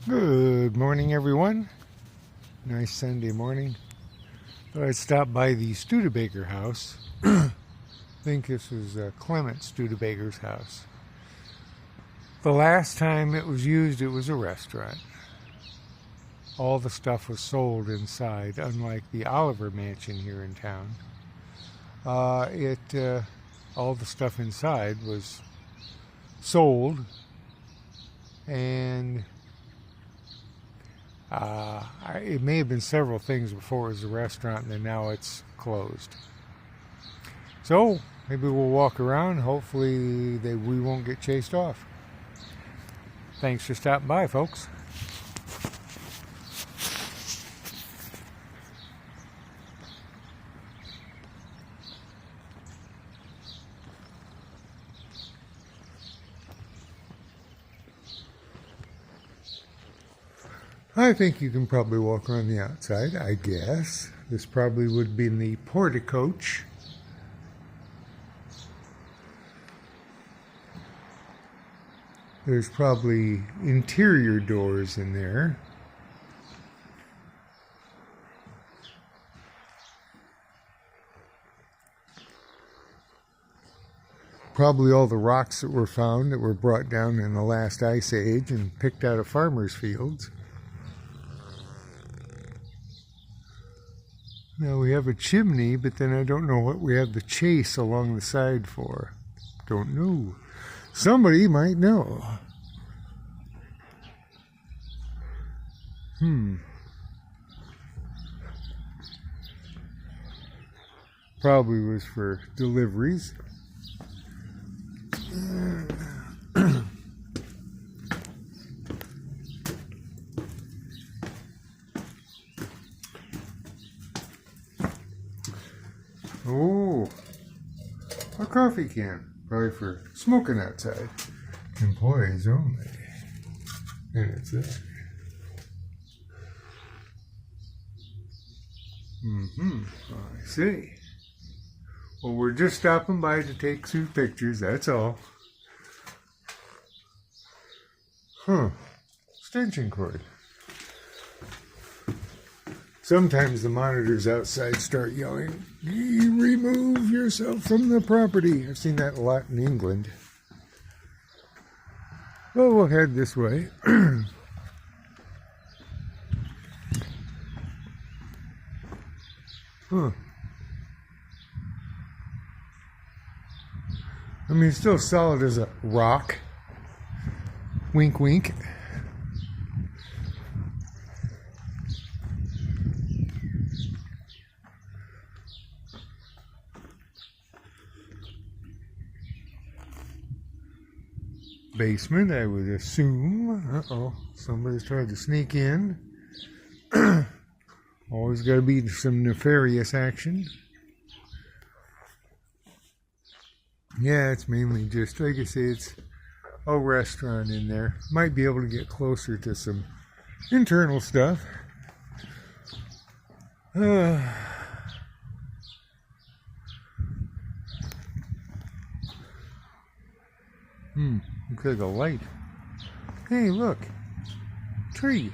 Good morning, everyone. Nice Sunday morning. Thought I'd stop by the Studebaker house. I think this is Clement Studebaker's house. The last time it was used, it was a restaurant. All the stuff was sold inside, unlike the Oliver Mansion here in town. All the stuff inside was sold, and it may have been several things before it was a restaurant, and then now it's closed. So maybe we'll walk around. Hopefully we won't get chased off. Thanks for stopping by, folks. I think you can probably walk around the outside, I guess. This probably would be in the porticoach. There's probably interior doors in there. Probably all the rocks that were found that were brought down in the last ice age and picked out of farmers' fields. Now we have a chimney, but then I don't know what we have the chase along the side for. Don't know. Somebody might know. Probably was for deliveries. Oh, a coffee can. Probably for smoking outside. Employees only. And it's there. I see. Well, we're just stopping by to take some pictures, that's all. Extension cord. Sometimes the monitors outside start yelling, "Remove yourself from the property." I've seen that a lot in England. Well, we'll head this way. I mean, it's still solid as a rock. Wink, wink. Basement, I would assume. Somebody's tried to sneak in. Always got to be some nefarious action. Yeah, it's mainly just, like I say, it's a restaurant in there. Might be able to get closer to some internal stuff. Looks like a light. Hey, look. Tree.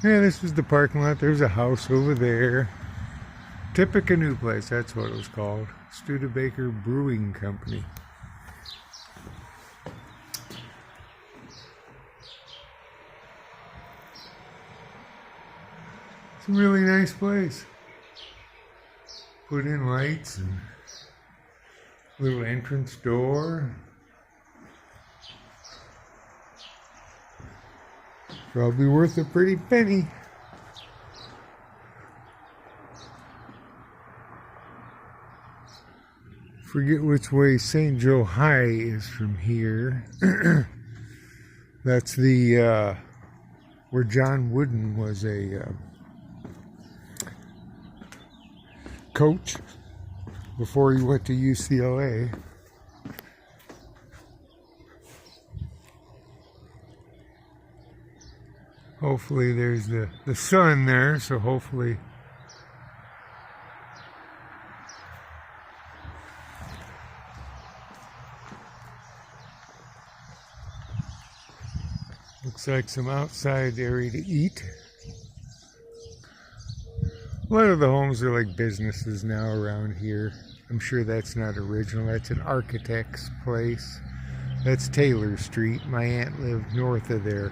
Yeah, this was the parking lot. There's a house over there. Tippecanoe Place, that's what it was called. Studebaker Brewing Company. It's a really nice place. Put in lights and little entrance door. Probably worth a pretty penny. Forget which way St. Joe High is from here. That's the where John Wooden was a coach before he went to UCLA. Hopefully there's the sun there, so hopefully Looks like some outside area to eat. A lot of the homes are like businesses now around here. I'm sure that's not original. That's an architect's place. That's Taylor Street. My aunt lived north of there.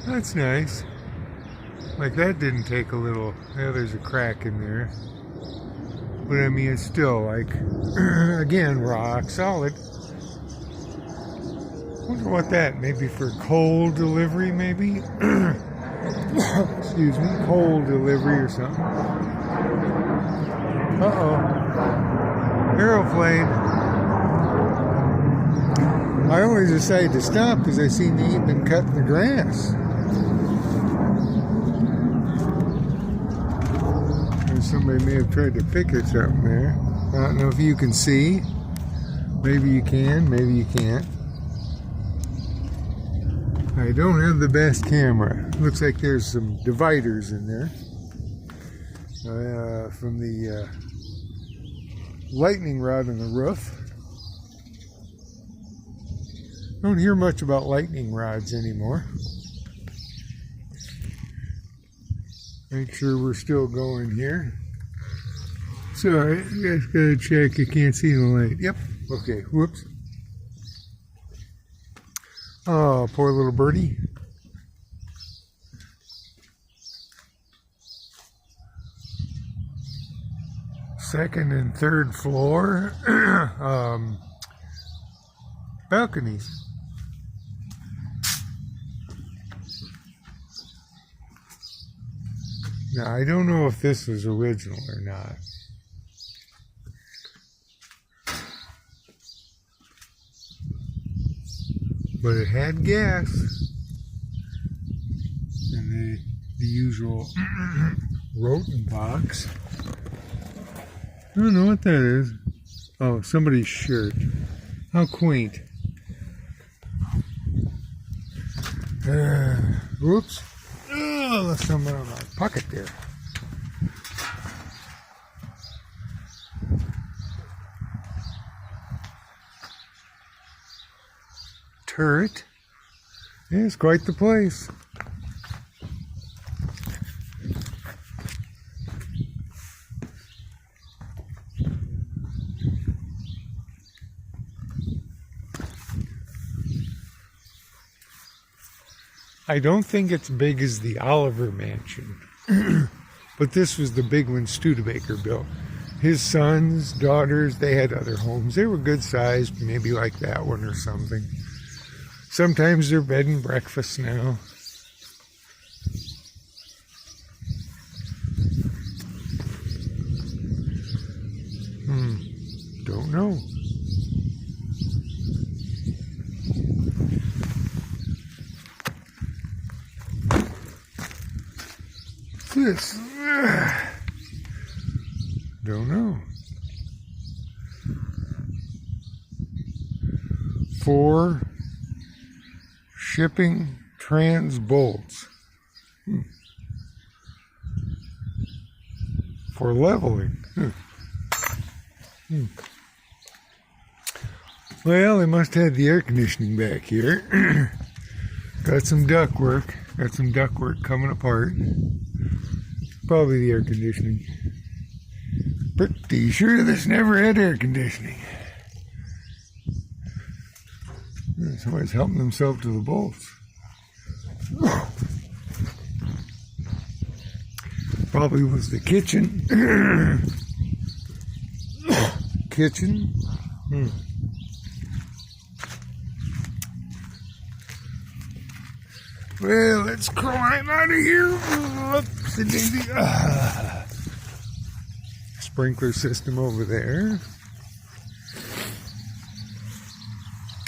That's nice. Like that didn't take a little, yeah, there's a crack in there. But I mean, it's still like, again, rock solid. Wonder what that, maybe for coal delivery, maybe? Excuse me, coal delivery or something. Uh-oh. Aeroplane. I only decided to stop because I seen they've been cutting the grass. And somebody may have tried to picket something there. I don't know if you can see. Maybe you can, maybe you can't. I don't have the best camera. Looks like there's some dividers in there from the lightning rod on the roof. Don't hear much about lightning rods anymore. Make sure we're still going here. Sorry, you guys gotta check. You can't see the light. Yep. Okay. Whoops. Oh, poor little birdie. Second and third floor balconies. Now, I don't know if this was original or not. But it had gas and the usual rodent box. I don't know what that is. Oh, somebody's shirt. How quaint. Whoops. Oh, left something in my pocket there. Turret. Yeah, it's quite the place. I don't think it's big as the Oliver Mansion, but this was the big one Studebaker built. His sons, daughters, they had other homes. They were good sized, maybe like that one or something. Sometimes they're bed and breakfast now. Don't know. This? Don't know. 4 shipping trans bolts for leveling. Well, they must have the air conditioning back here. Got some ductwork. Got some ductwork coming apart. Probably the air conditioning. Pretty sure this never had air conditioning. Somebody's helping themselves to the bolts. Probably was the kitchen. Kitchen. Well, let's climb out of here. Oopsie-daisy. Sprinkler system over there.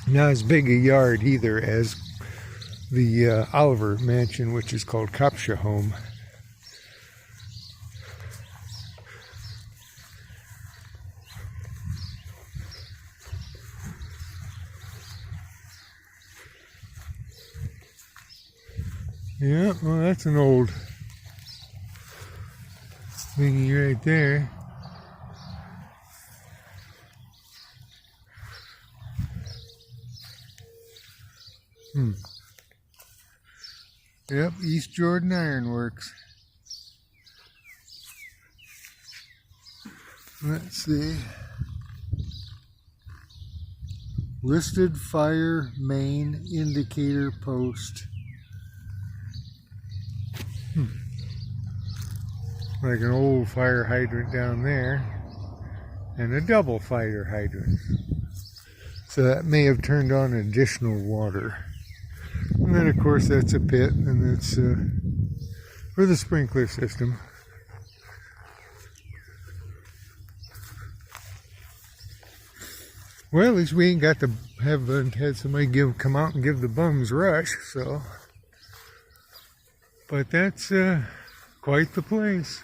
Not as big a yard either as the Oliver Mansion, which is called Kopsha Home. Yeah, well, that's an old thingy right there. Yep, East Jordan Iron Works. Let's see. Listed fire main indicator post. Like an old fire hydrant down there, and a double fire hydrant. So that may have turned on additional water. And then of course that's a pit, and that's for the sprinkler system. Well, at least we ain't got to had somebody come out and give the bums rush, so. But that's quite the place.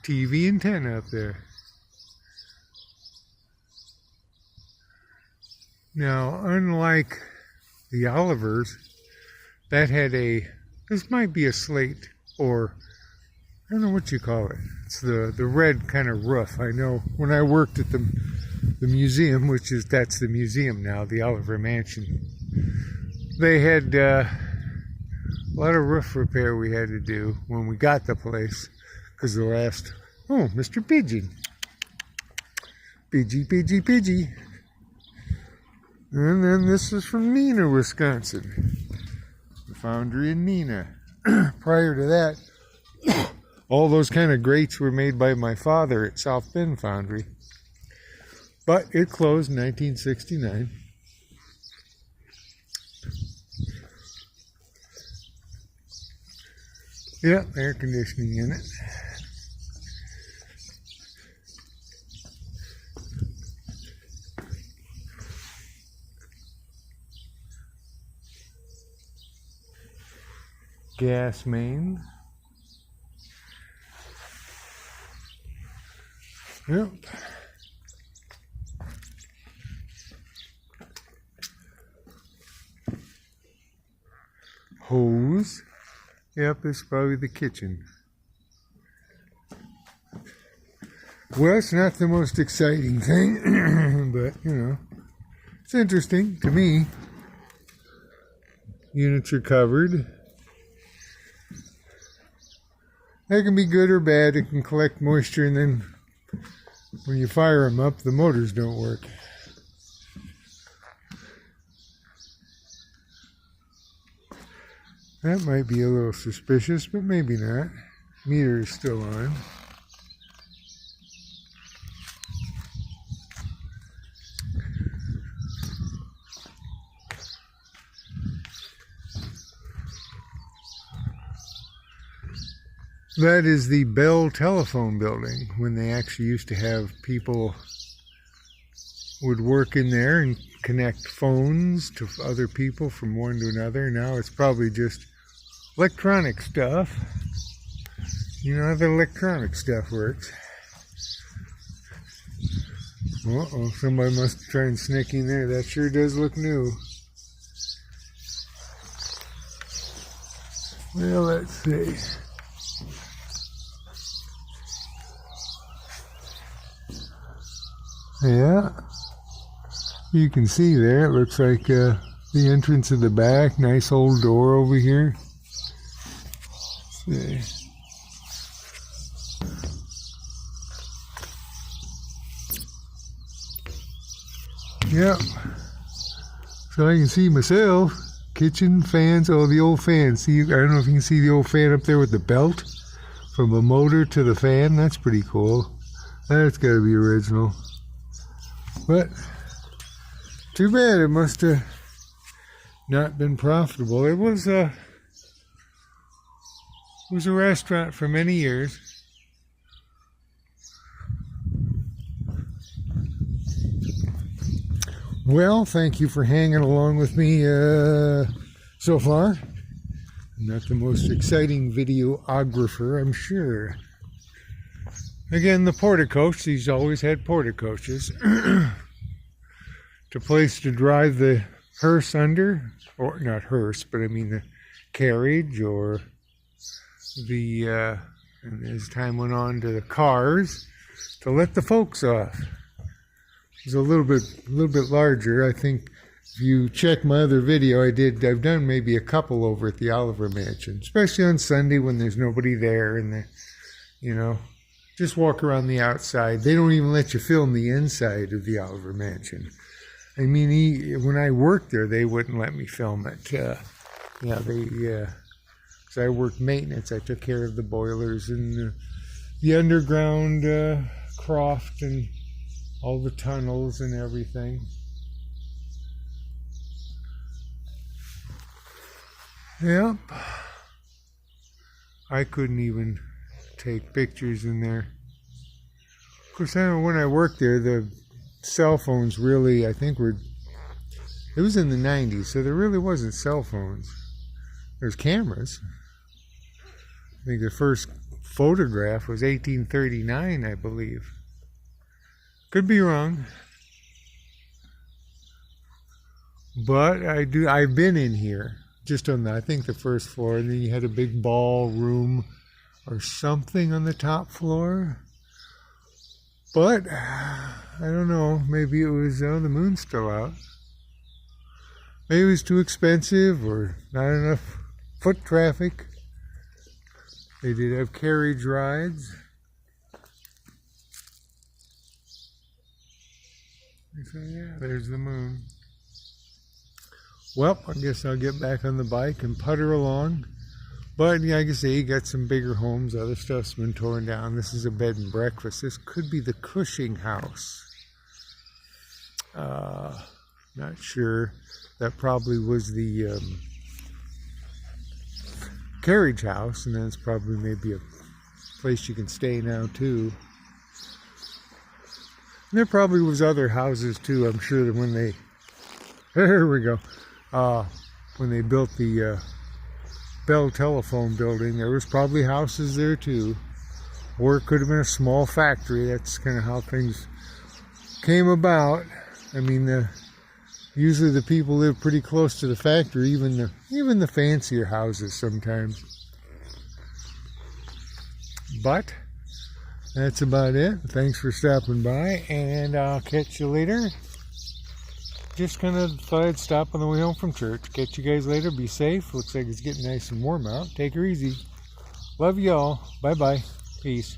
TV antenna up there. Now, unlike the Olivers, that had this might be a slate, or I don't know what you call it. It's the red kind of roof. I know when I worked at the museum, that's the museum now, the Oliver Mansion. They had a lot of roof repair we had to do when we got the place, because the last, oh, Mr. Pigeon. Pidgey. And then this is from Neenah, Wisconsin. The foundry in Neenah. Prior to that, all those kind of grates were made by my father at South Bend Foundry. But it closed in 1969. Yeah, air conditioning in it. Gas main. Yep. Hose. Yep, it's probably the kitchen. Well, it's not the most exciting thing, but, it's interesting to me. Units are covered. That can be good or bad. It can collect moisture, and then when you fire them up, the motors don't work. That might be a little suspicious, but maybe not. Meter is still on. That is the Bell Telephone Building, when they actually used to have people would work in there and connect phones to other people from one to another. Now it's probably just electronic stuff. You know how the electronic stuff works. Uh-oh, somebody must try and sneak in there. That sure does look new. Well, let's see. Yeah, you can see there, it looks like the entrance of the back. Nice old door over here. Let's see. Yep. So I can see myself. Kitchen fans, oh, the old fan. See, I don't know if you can see the old fan up there with the belt from the motor to the fan. That's pretty cool. That's got to be original. But too bad, it must have not been profitable. It was a restaurant for many years. Well, thank you for hanging along with me so far. I'm not the most exciting videographer, I'm sure. Again, the porta-coach, these always had porta-coaches. To place to drive the hearse under, or not hearse, but I mean the carriage, or the, and as time went on, to the cars, to let the folks off. was a little bit larger. I think if you check my other video, I've done maybe a couple over at the Oliver Mansion, especially on Sunday when there's nobody there and just walk around the outside. They don't even let you film the inside of the Oliver Mansion. I mean, when I worked there, they wouldn't let me film it. So I worked maintenance. I took care of the boilers and the underground croft and all the tunnels and everything. Yep. I couldn't even take pictures in there. Of course, when I worked there, the cell phones really, I think it was in the 90s, so there really wasn't cell phones. There's cameras. I think the first photograph was 1839, I believe. Could be wrong. But I've been in here, just on I think the first floor, and then you had a big ballroom or something on the top floor. But I don't know, maybe it was, the moon's still out. Maybe it was too expensive or not enough foot traffic. They did have carriage rides. So yeah, there's the moon. Well, I guess I'll get back on the bike and putter along. But yeah, like I say, you got some bigger homes. Other stuff's been torn down. This is a bed and breakfast. This could be the Cushing house. Not sure. That probably was the carriage house, and then it's probably maybe a place you can stay now too. And there probably was other houses too. I'm sure that when they, there we go, when they built the Bell Telephone building, there was probably houses there too, or it could have been a small factory. That's kind of how things came about. I mean, usually the people live pretty close to the factory, even the fancier houses sometimes. But that's about it. Thanks for stopping by, and I'll catch you later. Just kind of thought I'd stop on the way home from church. Catch you guys later. Be safe. Looks like it's getting nice and warm out. Take her easy. Love y'all. Bye-bye. Peace.